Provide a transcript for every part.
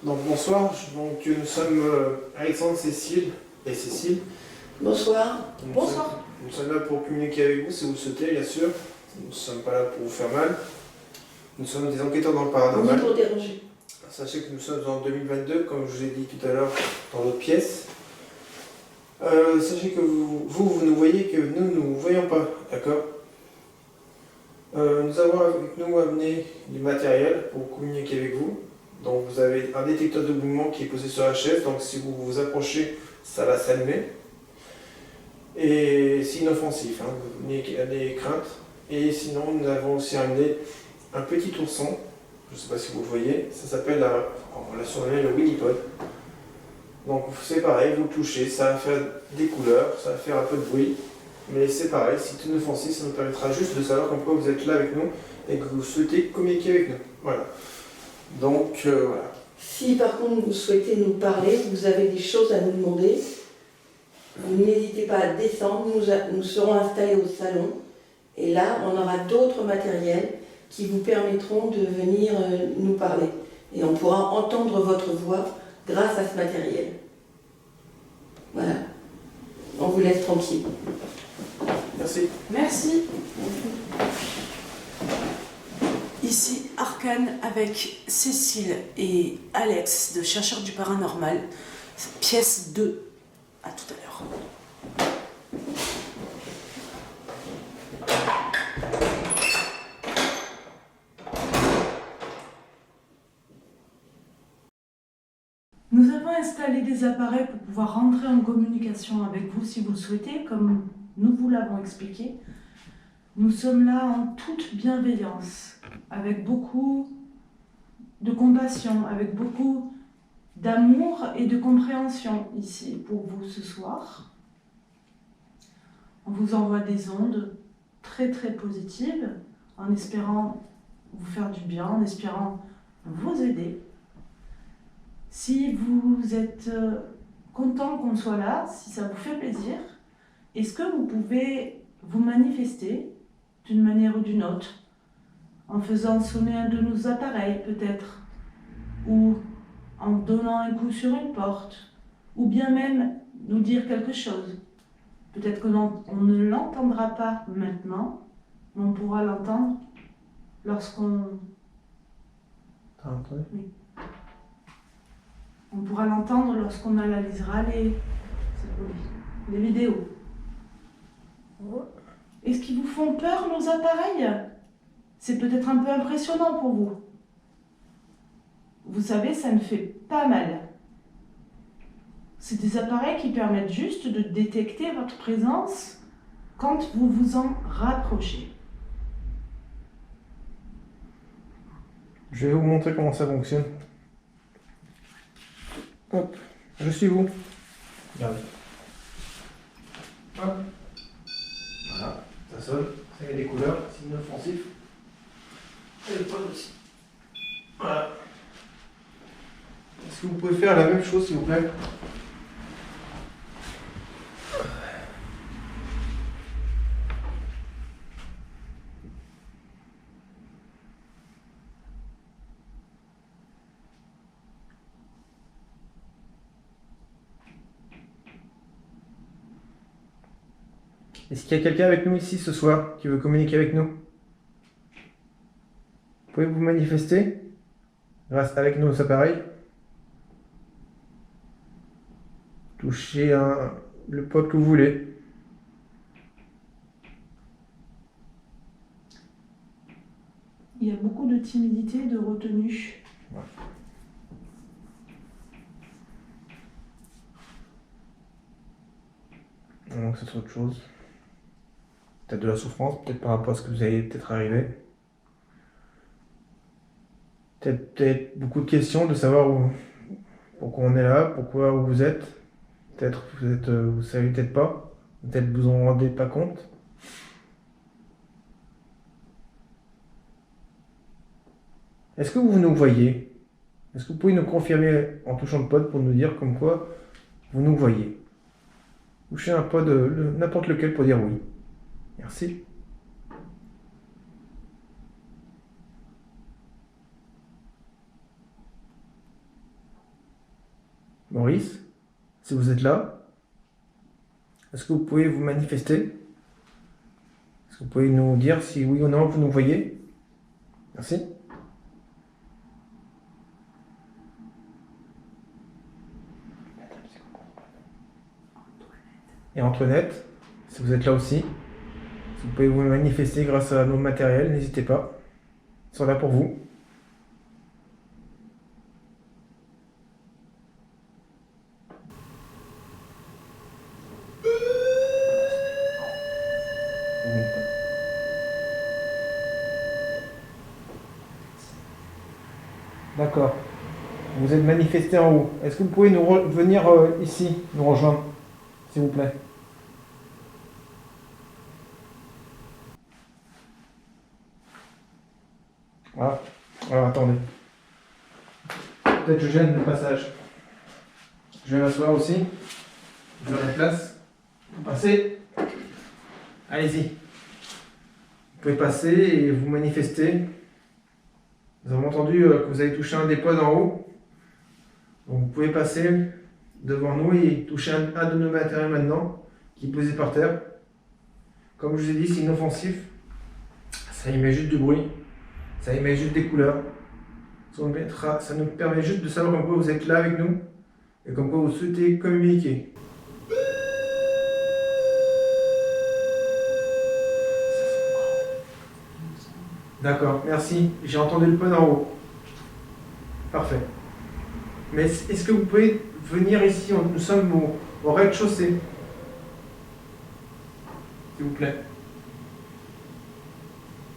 Donc bonsoir, nous sommes Alexandre, Cécile et Cécile. Bonsoir. Bonsoir. Nous sommes là pour communiquer avec vous si vous le souhaitez, bien sûr. Nous ne sommes pas là pour vous faire mal. Nous sommes des enquêteurs dans le paranormal. Pour déranger. Sachez que nous sommes en 2022, comme je vous ai dit tout à l'heure dans l'autre pièce. Sachez que vous nous voyez, que nous ne vous voyons pas, d'accord? Nous avons avec nous amené du matériel pour communiquer avec vous. Donc vous avez un détecteur de mouvement qui est posé sur la chaise, donc si vous vous approchez, ça va s'allumer. Et c'est inoffensif, hein, vous n'ayez des craintes. Et sinon, nous avons aussi amené un petit ourson, je ne sais pas si vous le voyez, ça s'appelle, on l'a surnommé le Winnipod. Donc c'est pareil, vous le touchez, ça va faire des couleurs, ça va faire un peu de bruit, mais c'est pareil, c'est inoffensif, ça nous permettra juste de savoir comme quoi vous êtes là avec nous et que vous souhaitez communiquer avec nous. Voilà. Donc voilà. Si par contre vous souhaitez nous parler, vous avez des choses à nous demander, vous n'hésitez pas à descendre, nous serons installés au salon et là on aura d'autres matériels qui vous permettront de venir nous parler. Et on pourra entendre votre voix grâce à ce matériel. Voilà. On vous laisse tranquille. Merci. Merci. Ici Arcane avec Cécile et Alex de Chercheurs du Paranormal, pièce 2. À tout à l'heure. Nous avons installé des appareils pour pouvoir rentrer en communication avec vous si vous le souhaitez, comme nous vous l'avons expliqué. Nous sommes là en toute bienveillance, avec beaucoup de compassion, avec beaucoup d'amour et de compréhension ici pour vous ce soir. On vous envoie des ondes très très positives, en espérant vous faire du bien, en espérant vous aider. Si vous êtes content qu'on soit là, si ça vous fait plaisir, est-ce que vous pouvez vous manifester d'une manière ou d'une autre, en faisant sonner un de nos appareils peut-être, ou en donnant un coup sur une porte, ou bien même nous dire quelque chose. Peut-être que on ne l'entendra pas maintenant, mais on pourra l'entendre lorsqu'on... T'as entendu ? Oui. On pourra l'entendre lorsqu'on analysera les vidéos. Est-ce qu'ils vous font peur, nos appareils? C'est peut-être un peu impressionnant pour vous. Vous savez, ça ne fait pas mal. C'est des appareils qui permettent juste de détecter votre présence quand vous vous en rapprochez. Je vais vous montrer comment ça fonctionne. Hop, je suis vous. Regardez. Hop. Voilà, ça sonne, ça y a des couleurs, c'est inoffensif. Et le poil aussi. Voilà. Est-ce que vous pouvez faire la même chose s'il vous plaît? Est-ce qu'il y a quelqu'un avec nous ici ce soir qui veut communiquer avec nous? Pouvez-vous manifester grâce avec nos appareils? Touchez le pot que vous voulez. Il y a beaucoup de timidité, de retenue. Ouais. Donc c'est autre chose. Peut-être de la souffrance, peut-être par rapport à ce que vous avez peut-être arrivé. Peut-être beaucoup de questions de savoir pourquoi on est là, pourquoi où vous êtes. Peut-être vous savez peut-être pas. Peut-être vous en rendez pas compte. Est-ce que vous nous voyez? Est-ce que vous pouvez nous confirmer en touchant le pod pour nous dire comme quoi vous nous voyez? Touchez un pod, n'importe lequel pour dire oui. Merci. Maurice, si vous êtes là, est-ce que vous pouvez vous manifester? Est-ce que vous pouvez nous dire si oui ou non vous nous voyez? Merci. Et Antoinette, si vous êtes là aussi, si vous pouvez vous manifester grâce à nos matériels, n'hésitez pas. Ils sont là pour vous. D'accord. Vous êtes manifesté en haut. Est-ce que vous pouvez venir ici, nous rejoindre, s'il vous plaît? Voilà. Alors attendez. Peut-être je gêne le passage. Je vais m'asseoir aussi. Je vais la place. Vous passez. Allez-y. Vous pouvez passer et vous manifester. Nous avons entendu que vous avez touché un des pods en haut. Donc vous pouvez passer devant nous et toucher un de nos matériels maintenant, qui est posé par terre. Comme je vous ai dit, c'est inoffensif. Ça émet juste du bruit. Ça émet juste des couleurs. Ça nous permet juste de savoir comme quoi vous êtes là avec nous et comme quoi vous souhaitez communiquer. D'accord, merci. J'ai entendu le pod en haut. Parfait. Mais est-ce que vous pouvez venir ici? Nous sommes au rez-de-chaussée. S'il vous plaît.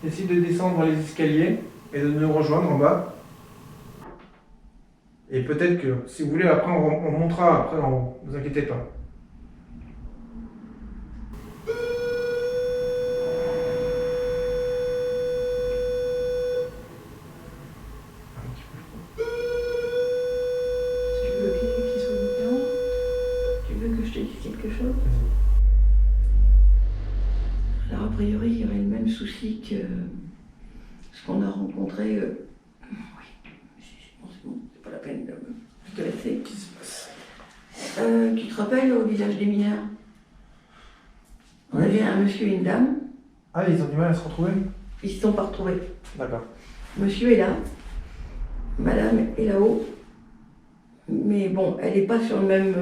Essayez de descendre les escaliers et de nous rejoindre en bas. Et peut-être que, si vous voulez, après on montera après en haut. Ne vous inquiétez pas. Tu veux qu'il soit différent? Tu veux que je te dise quelque chose? Alors, a priori, il y aurait le même souci que ce qu'on a rencontré. Oui, c'est bon, c'est pas la peine de te laisser. Qu'est-ce qui se passe? Tu te rappelles au village des mineurs? On Oui. avait un monsieur et une dame. Ah, ils ont du mal à se retrouver? Ils se sont pas retrouvés. D'accord. Monsieur est là, madame est là-haut. Mais bon, elle n'est pas sur le même,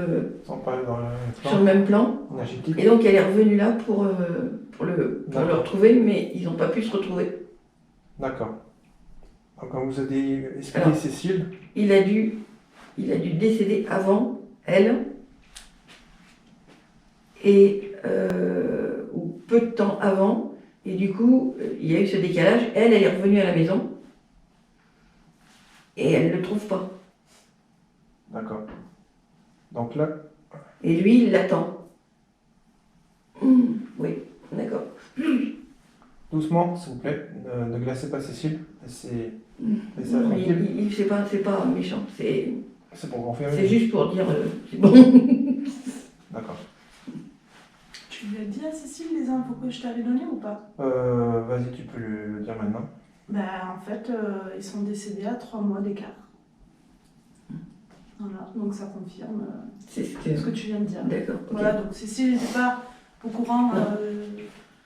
Sans parler dans le sur le même plan. énergétique. Et donc elle est revenue là pour le retrouver, mais ils n'ont pas pu se retrouver. D'accord. Donc quand vous avez expliqué Alors, Cécile, Il a dû décéder avant elle, et ou peu de temps avant, et du coup il y a eu ce décalage. Elle est revenue à la maison et elle ne le trouve pas. d'accord. Donc là, Et lui il l'attend. Oui, d'accord. doucement, s'il vous plaît, ne glacez pas Cécile. Laissez ça Non, tranquille. c'est pas méchant, c'est C'est pour confirmer. c'est juste pour dire c'est bon. D'accord. Tu lui as dit à Cécile les infos que je t'avais données ou pas? Vas-y, tu peux le dire maintenant. En fait, ils sont décédés à 3 mois d'écart. Voilà, donc ça confirme C'est ce ce que tu viens de dire. D'accord. Ok. Voilà, donc Cécile n'était pas au courant.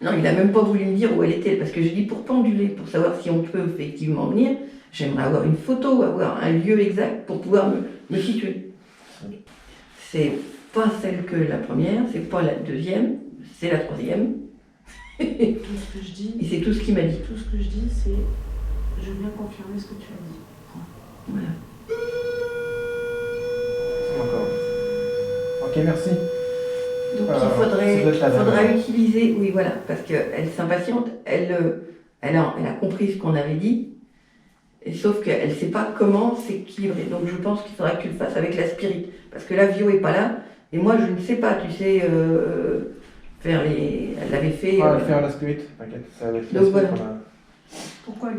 Non, il n'a même pas voulu me dire où elle était, parce que j'ai dit pour penduler, pour savoir si on peut effectivement venir, j'aimerais avoir une photo, avoir un lieu exact pour pouvoir me situer. C'est pas celle que la première, c'est pas la deuxième, c'est la troisième. Tout ce que je dis, Et c'est tout ce qu'il m'a dit. tout ce que je dis, c'est je viens confirmer ce que tu as dit. Voilà. D'accord. Ok, merci. Donc ça doit il être la faudra dame. utiliser, oui voilà, parce qu'elle s'impatiente, elle a compris ce qu'on avait dit, et sauf qu'elle ne sait pas comment s'équilibrer. Donc je pense qu'il faudra que tu le fasses avec la spirit, parce que la Vio n'est pas là, et moi je ne sais pas, tu sais, faire les... Elle l'avait fait... On va faire la spirit, t'inquiète. Ça va être la Donc spirit voilà. Pourquoi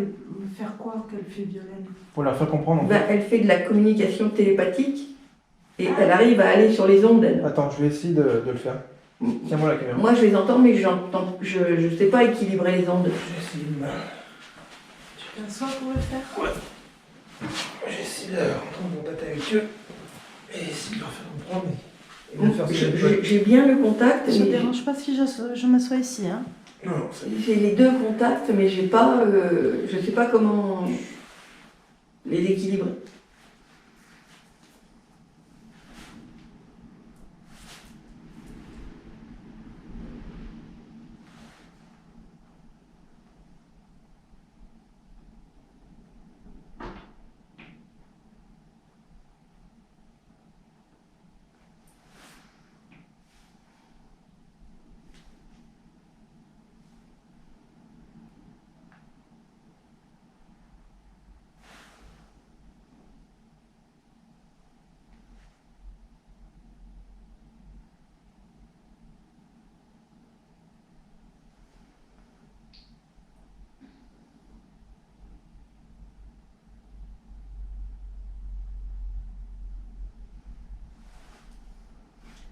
faire quoi qu'elle fait Violaine? Pour leur faire comprendre. En fait. Ben, elle fait de la communication télépathique, et elle arrive à aller sur les ondes. Elle. Attends, je vais essayer de le faire. Tiens-moi la caméra. Moi je les entends, mais je ne sais pas équilibrer les ondes. Je vais essayer de Tu t'assois pour le faire? J'essaie de rentrer en contact avec eux Et s'il doit faire un prendre, il va faire ce qu'il veut. J'ai bien le contact. Ça ne mais dérange pas si je m'assois ici. Hein. Non, non, c'est... j'ai les deux contacts, mais j'ai pas, je sais pas comment les équilibrer.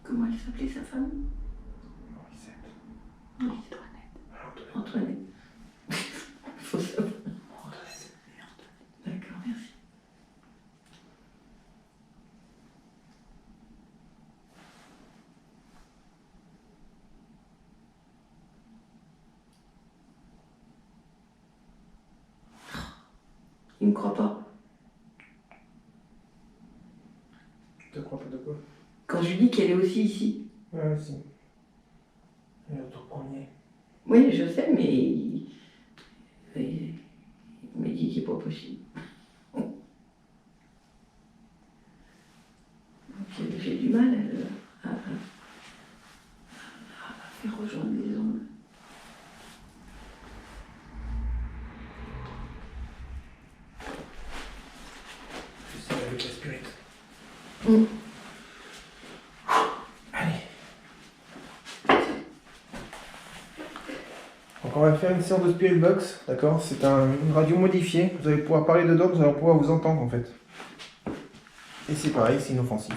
Comment elle s'appelait sa femme? Morissette. Antoinette. Faut savoir. D'accord, merci. Il me croit pas. Tu te crois pas de quoi? Quand je lui dis qu'elle est aussi ici. Ouais, si. Il est au premier. Oui, je sais, mais il m'a dit qu'il n'est pas possible. Donc j'ai du mal à faire rejoindre les ondes. Je sais, avec la spirit. Mm. Allez. Donc on va faire une séance de Spirit Box, d'accord? C'est une radio modifiée. Vous allez pouvoir parler dedans, vous allez pouvoir vous entendre en fait. Et c'est pareil, c'est inoffensif.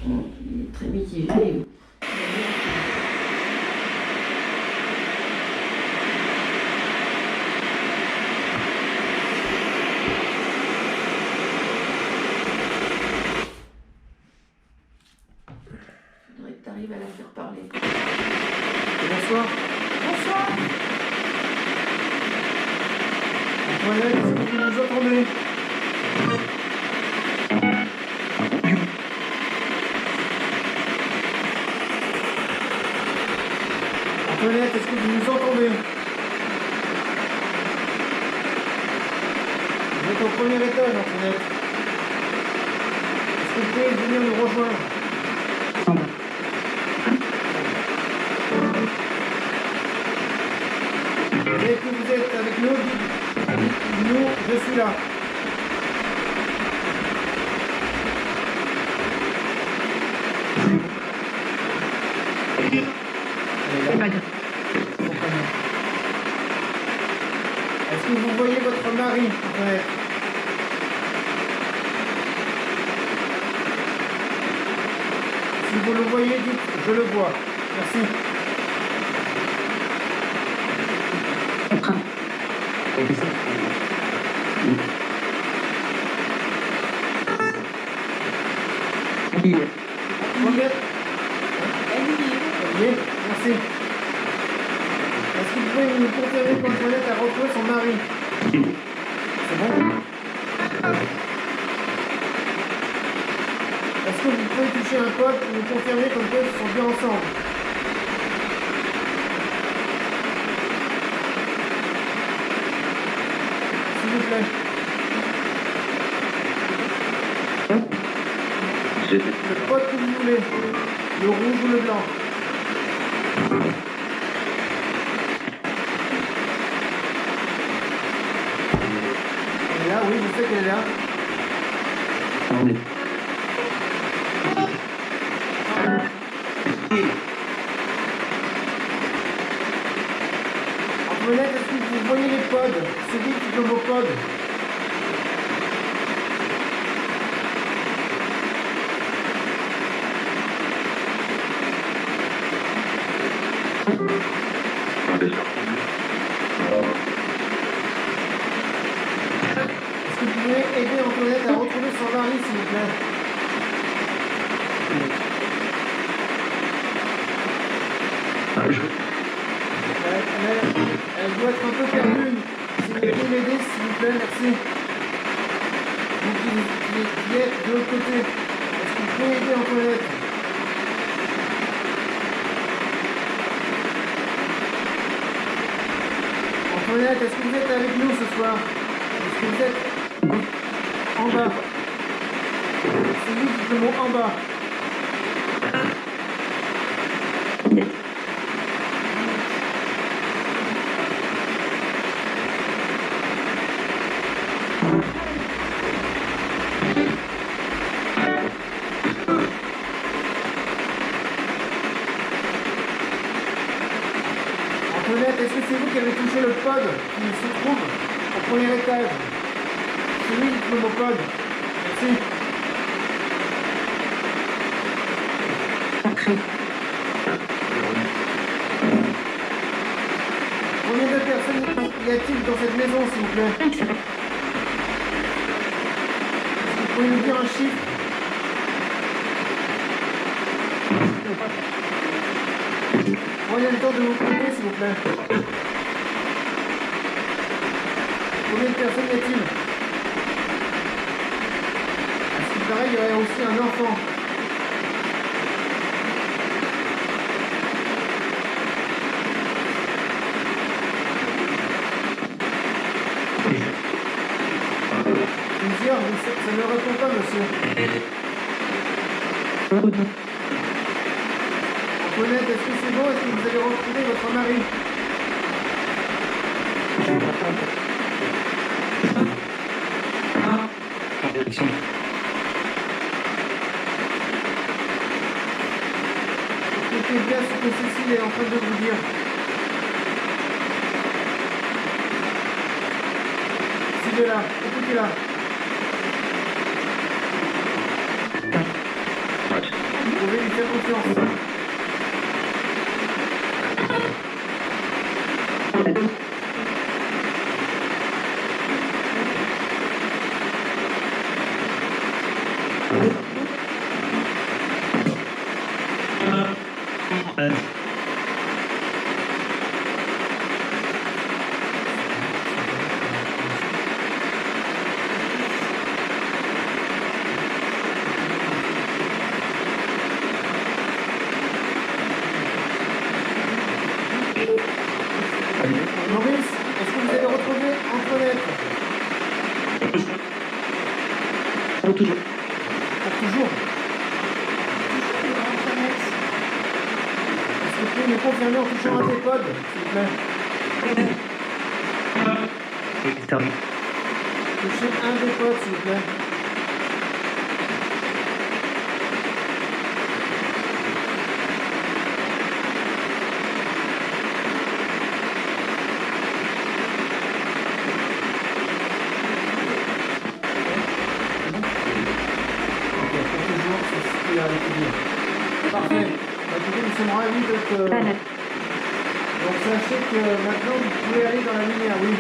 Il est très mitigé. Faudrait que tu arrives à la faire parler. Bonsoir. Bonsoir. Antoinette, est-ce que vous nous entendez? Antoinette, est-ce que vous nous entendez? Vous êtes au premier étage, Antoinette. Est-ce que vous pouvez venir nous rejoindre? Dès que vous êtes avec nous, dites-nous, je suis là. Est-ce que vous voyez votre mari, Antoinette? Si vous le voyez, dites je le vois. Merci. Antoinette? Oui, merci. Est-ce que vous pouvez nous confirmer qu'Antoinette a retrouvé son mari? C'est bon? Est-ce que vous pouvez toucher un code pour nous confirmer comme quoi ils sont bien ensemble? S'il vous plaît. Le code que vous voulez. Le rouge ou le blanc. Elle est là, oui, je sais qu'elle est là. Antoinette, est-ce que vous voyez les pods? C'est lui qui donne vos pods. mari, s'il vous plaît. Elle doit être un peu perdue. Si vous pouvez l'aider, s'il vous plaît, merci. Vous qui êtes de l'autre côté. Est-ce que vous pouvez aider Antoinette? Antoinette, est-ce que vous êtes avec nous ce soir? Est-ce que vous êtes en bas? C'est vous qui dites le mot en bas. Antoinette, est-ce que c'est vous qui avez touché le pod qui se trouve au premier étage? C'est lui qui dit le mot pod. Merci. Combien de personnes y a-t-il dans cette maison, s'il vous plaît? Est-ce que vous pouvez nous dire un chiffre? Prenez le temps de vous compter, s'il vous plaît. Combien de personnes y a-t-il? À ce qui paraît, il y aurait aussi un enfant. Plusieurs, mais ça ne répond pas, monsieur. Antoinette, est-ce que c'est bon? Est-ce que vous avez retrouvé votre mari? Écoutez bien ce que Cécile est en train de vous dire. Cécile est là, écoutez-la. Vous pouvez lui faire confiance. Maurice, est-ce que vous avez retrouvé Antoinette? Pour toujours. Pour toujours. Est-ce que vous pouvez nous confirmer en touchant un des codes, s'il vous plaît? Touchez un des codes, s'il vous plaît. Parfait. Écoutez, nous sommes ravis d'être... Donc sachez que maintenant vous pouvez aller dans la lumière, oui.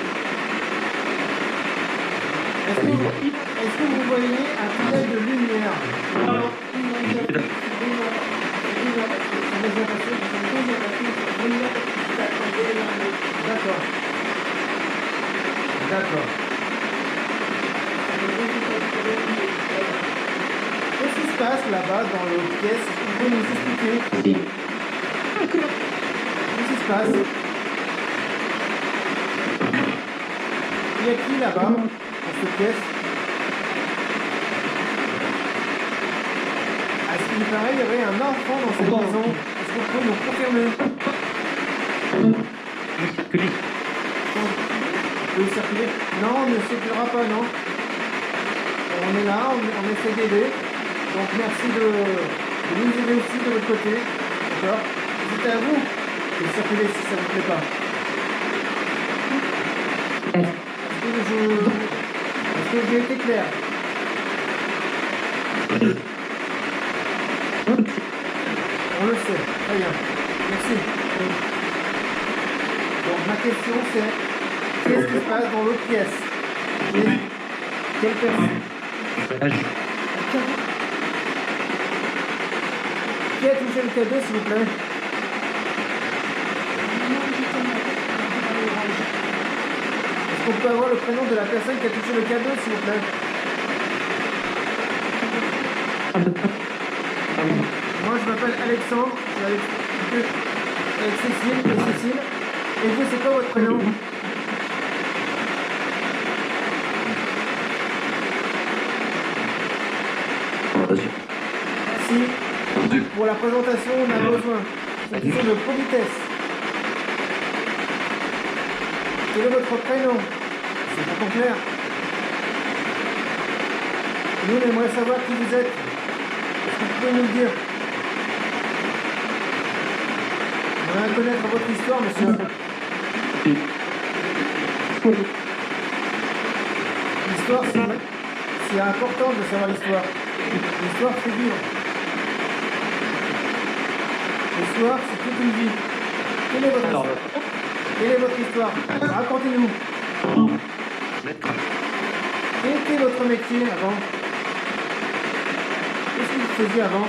Est-ce que vous voyez un tunnel de lumière? D'accord. D'accord. Qu'est-ce qui se passe là-bas dans l'autre pièce? Vous pouvez nous expliquer? Qu'est-ce qui se passe? Il y a qui là-bas, dans cette pièce? À ce qu'il paraît, il y aurait un enfant dans cette maison. Est-ce que vous pouvez nous confirmer? Vous pouvez circuler? Non, on ne circulera pas, non. On est là, on essaie d'aider. Donc merci de nous aider aussi de votre côté. D'accord? C'est à vous de circuler si ça ne vous plaît pas. Est-ce que j'ai été clair? On le sait. Très bien. Merci. Donc ma question c'est, qu'est-ce qui se passe dans l'autre pièce? Quelle personne? Qui a touché le cadeau, s'il vous plaît? Est-ce qu'on peut avoir le prénom de la personne qui a touché le cadeau, s'il vous plaît? Moi, je m'appelle Alexandre, je suis avec Cécile et Cécile. Et vous, c'est quoi votre prénom? Merci. Pour la présentation, on a besoin d'une question de politesse. Quel est votre prénom? C'est pas trop clair. Nous, on aimerait savoir qui vous êtes. Est-ce que vous pouvez nous le dire? On aimerait connaître votre histoire, monsieur. L'histoire, c'est important de savoir l'histoire. L'histoire, c'est dur. L'histoire, c'est toute une vie. Quelle est votre histoire? Quelle est votre histoire? Racontez-nous. Quel était votre métier avant? Qu'est-ce que vous faisiez avant?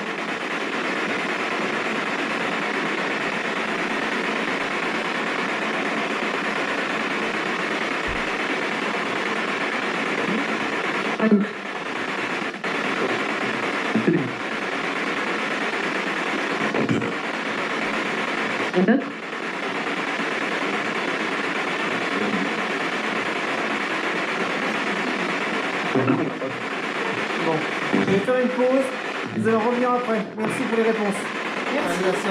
Bon, je vais faire une pause. Vous allez revenir après. Merci pour les réponses. Merci. Merci,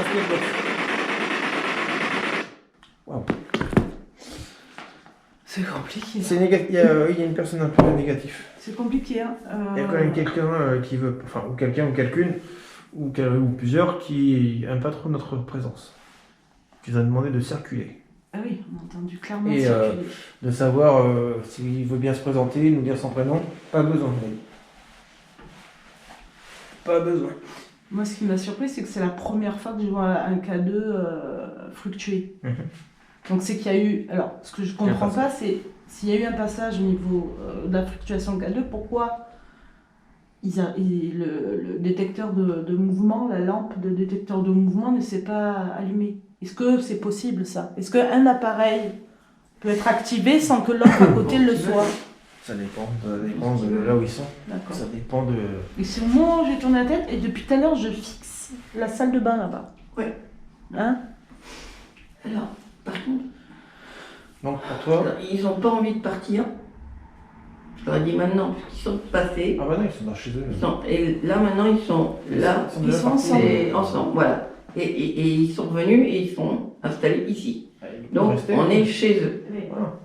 wow. C'est compliqué. Il y a une personne un peu négative. C'est compliqué. Hein. Il y a quand même quelqu'un qui veut, enfin, ou quelqu'un ou quelqu'une, ou plusieurs qui n'aiment pas trop notre présence. Qui nous a demandé de circuler. Ah oui, on a entendu clairement Et circuler. de savoir s'il veut bien se présenter, nous dire son prénom. Pas besoin, pas besoin. Moi, ce qui m'a surpris, c'est que c'est la première fois que je vois un K2 fluctuer. Donc, c'est qu'il y a eu. Alors, ce que je ne comprends pas, c'est s'il y a eu un passage au niveau de la fluctuation K2, pourquoi le détecteur de mouvement, la lampe de détecteur de mouvement ne s'est pas allumée? Est-ce que c'est possible ça? Est-ce qu'un appareil peut être activé sans que l'autre à côté le soit? Ça dépend de là où ils sont. D'accord. Ça dépend de. Et c'est au moment où j'ai tourné la tête et depuis tout à l'heure je fixe la salle de bain là-bas. Ouais. Hein? Alors, par contre, Donc pour toi. ils n'ont pas envie de partir. Je leur ai dit maintenant, puisqu'ils sont passés. Ah bah non, ils sont dans chez eux. Et là maintenant, ils sont là. Ils sont ensemble. Ensemble, voilà. Et ils sont venus et ils sont installés ici. Donc on est chez eux. Voilà.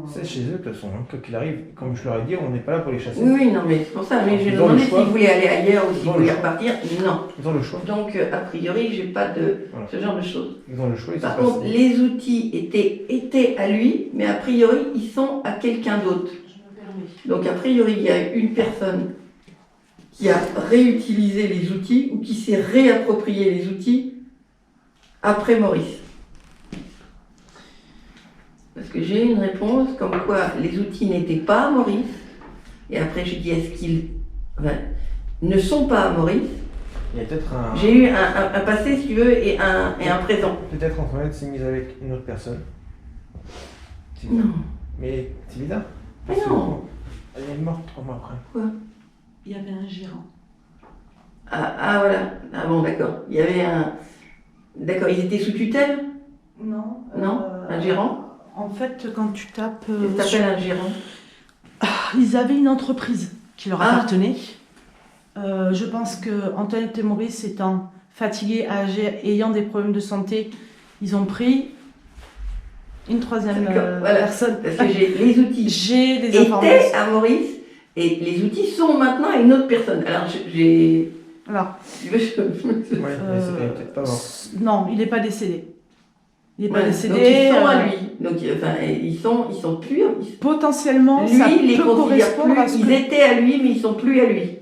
C'est chez eux de toute façon, hein. Quoi qu'il arrive, comme je leur ai dit, on n'est pas là pour les chasser. Oui, non, mais c'est pour ça. Mais j'ai Ils ont demandé le choix. s'ils voulaient aller ailleurs ou Ils s'ils ont le voulaient choix. repartir. Non. Ils ont le choix. Donc, a priori, j'ai pas de Voilà. ce genre de choses. Ils ont le choix. Ils Par sont contre, passés. les outils étaient à lui, mais a priori, ils sont à quelqu'un d'autre. Donc, a priori, il y a une personne qui a réutilisé les outils ou qui s'est réapproprié les outils après Maurice. Parce que j'ai eu une réponse comme quoi les outils n'étaient pas à Maurice. Et après, j'ai dit est-ce qu'ils ne sont pas à Maurice? Il y a peut-être un. J'ai eu un passé, si tu veux, et un présent. Peut-être Antoinette s'est mise avec une autre personne. Non. Mais c'est bizarre. Mais non. Elle est morte 3 mois après. Quoi? Il y avait un gérant. Ah voilà. Ah bon, d'accord. Il y avait un. D'accord, ils étaient sous tutelle? Non. Non? Un gérant? En fait, quand tu tapes. Ça s'appelle un gérant. Ils avaient une entreprise qui leur Ah. appartenait. Je pense que Antoinette et Maurice étant fatigués, âgés, ayant des problèmes de santé, ils ont pris une troisième D'accord, voilà. personne. Parce que j'ai les outils J'ai des étaient informations. à Maurice et les outils sont maintenant à une autre personne. Alors j'ai. Alors, Tu veux, je- Ouais, mais c'était peut-être pas mort. non, il n'est pas décédé. Il n'est pas Voilà. décédé. Donc ils sont à lui. Donc enfin, ils sont plus. Potentiellement, Lui, ça il les peut considère correspondre à plus. ce Ils que... étaient à lui, mais ils sont plus à lui.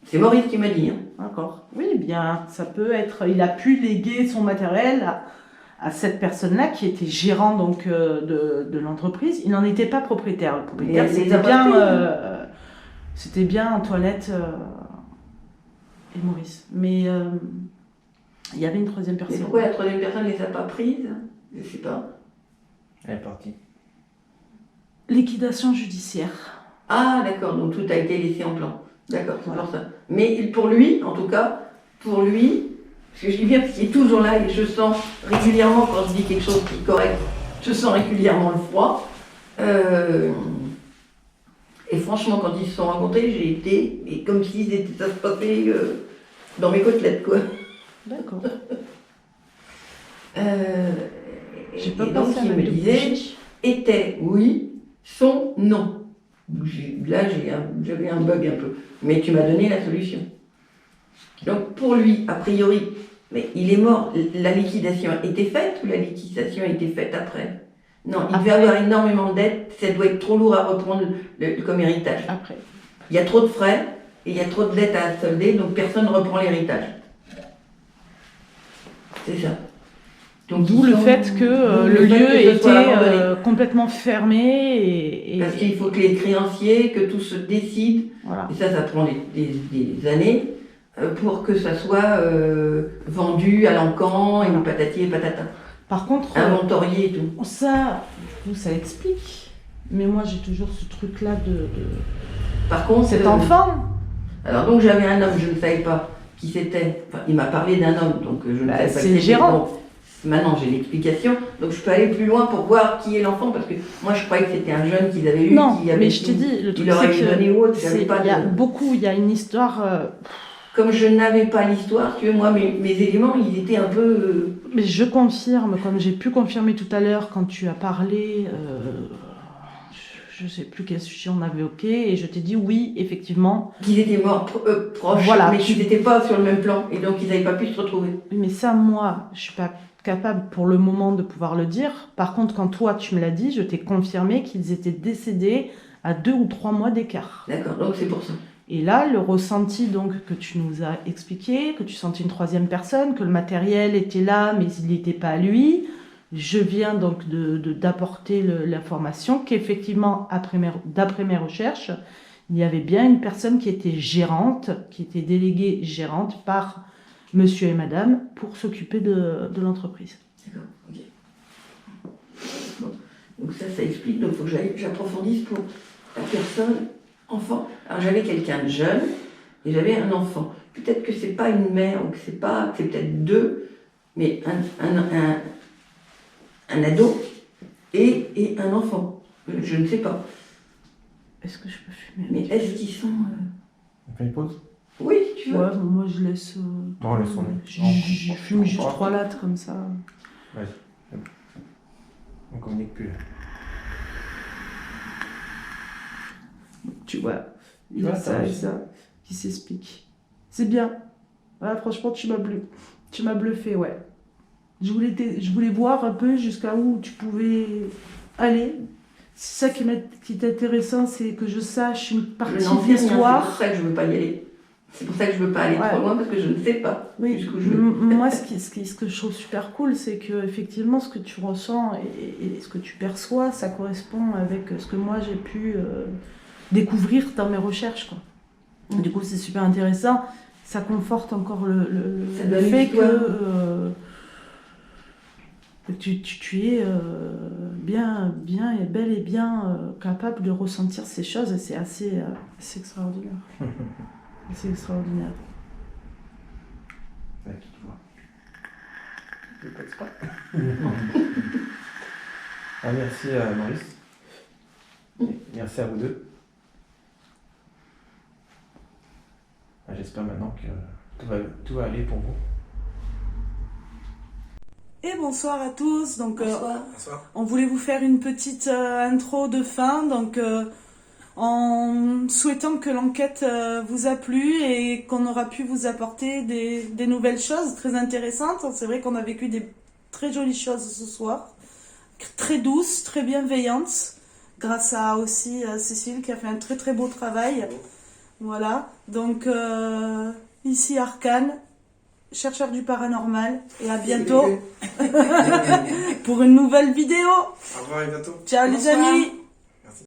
C'est Maurice qui m'a dit. Hein. D'accord. Oui, bien, ça peut être... Il a pu léguer son matériel à cette personne-là qui était gérant donc, de l'entreprise. Il n'en était pas propriétaire. Le propriétaire, Mais c'était les a pas bien pris, C'était bien Antoinette et Maurice. Mais il y avait une troisième Mais personne. pourquoi la troisième personne ne les a pas prises? Je sais pas. Elle est partie. Liquidation judiciaire. Ah, d'accord, donc tout a été laissé en plan. D'accord, c'est Voilà. pour ça. Mais pour lui, en tout cas, pour lui, parce que je dis bien parce qu'il est toujours là et je sens régulièrement, quand je dis quelque chose qui est correct, je sens régulièrement le froid. Et franchement, quand ils se sont rencontrés, j'ai été, et comme si ça se passait dans mes côtelettes, quoi. D'accord. Et J'ai pas donc, pensé à il me mettre de disait, bougie. était oui, sont non. Là, j'avais un bug un peu. Mais tu m'as donné la solution. Donc, pour lui, a priori, mais il est mort. La liquidation était faite ou la liquidation a été faite après? Non, il devait Après. avoir énormément de dettes. Ça doit être trop lourd à reprendre comme héritage. Après. Il y a trop de frais et il y a trop de dettes à solder, donc personne ne reprend l'héritage. C'est ça. Donc, D'où ils le sont- fait que d'où le fait lieu que ce soit était abandonné. complètement fermé et Parce qu'il faut que les créanciers, que tout se décide, voilà. et ça prend des années, pour que ça soit vendu à l'encan, et Voilà. patati et patata. Par contre, Inventorié et tout. ça, du coup, ça explique. Mais moi, j'ai toujours ce truc-là de Par contre, cet enfant. alors donc j'avais un homme, je ne savais pas qui c'était. Enfin, il m'a parlé d'un homme, donc je ne Bah, savais pas c'est qui le c'était. gérant. Donc, maintenant j'ai l'explication, donc je peux aller plus loin pour voir qui est l'enfant, parce que moi je croyais que c'était un jeune qu'ils avaient eu, Non, qui avait mais je tout- t'ai dit, le truc, il leur c'est avait donné ou autre, que j'avais pas il y a de... beaucoup, il y a une histoire. Comme je n'avais pas l'histoire, tu vois, moi mes éléments, ils étaient un peu... Mais je confirme, comme j'ai pu confirmer tout à l'heure quand tu as parlé, je ne sais plus quel sujet on avait évoqué, et je t'ai dit oui, effectivement. qu'ils étaient morts proches, Voilà. mais qu'ils n'étaient pas sur le même plan, et donc ils n'avaient pas pu se retrouver. Mais ça, moi, je suis pas capable pour le moment de pouvoir le dire. Par contre, quand toi, tu me l'as dit, je t'ai confirmé qu'ils étaient décédés à 2 ou 3 mois d'écart. D'accord, donc c'est pour ça. Et là, le ressenti donc que tu nous as expliqué, que tu sentais une troisième personne, que le matériel était là, mais il n'était pas à lui, je viens donc d'apporter l'information qu'effectivement, d'après mes recherches, il y avait bien une personne qui était gérante, qui était déléguée gérante par monsieur et madame pour s'occuper de l'entreprise. D'accord, ok. Bon. Donc ça explique, donc il faut que j'approfondisse pour la personne, enfant. Alors j'avais quelqu'un de jeune, et j'avais un enfant. Peut-être que c'est pas une mère, ou que c'est peut-être deux, mais un ado et un enfant. Je ne sais pas. Est-ce que je peux fumer? Mais est-ce qu'ils sont... On fait une pause? Oui, si tu veux. Ouais, bon, moi je laisse... Non, laissons-le. Je fume juste 3 lattes comme ça. Vas-y. On communique plus. Tu vois, il y vois, a ça ça et aussi. ça qui s'explique. C'est bien. Voilà, franchement, tu m'as bluffé, ouais. Je voulais voir un peu jusqu'à où tu pouvais aller. C'est ça qui est intéressant, c'est que je sache une Je partie n'en de sais rien, c'est pour l'histoire. ça que je ne veux pas y aller. C'est pour ça que je ne veux pas aller Ouais. trop loin, parce que je ne sais pas Oui, jusqu'où je vais. moi, ce que je trouve super cool, c'est que effectivement, ce que tu ressens et ce que tu perçois, ça correspond avec ce que moi j'ai pu découvrir dans mes recherches, quoi. Du coup, c'est super intéressant. Ça conforte encore Ça le donne fait l'histoire. que tu es bien et bel et bien capable de ressentir ces choses. Et c'est assez extraordinaire. C'est extraordinaire. Ouais, qui te voit. Je ne pense pas. Ah, merci à Maurice. Merci à vous deux. Ah, j'espère maintenant que tout va aller pour vous. Et bonsoir à tous. Donc, Bonsoir. on voulait vous faire une petite intro de fin. Donc, en souhaitant que l'enquête vous a plu et qu'on aura pu vous apporter des nouvelles choses très intéressantes. C'est vrai qu'on a vécu des très jolies choses ce soir, très douces, très bienveillantes, grâce à aussi Cécile qui a fait un très très beau travail. Voilà, donc ici Arcane, chercheur du paranormal, et à bientôt pour une nouvelle vidéo. Au revoir et bientôt. Ciao les Bonsoir. amis.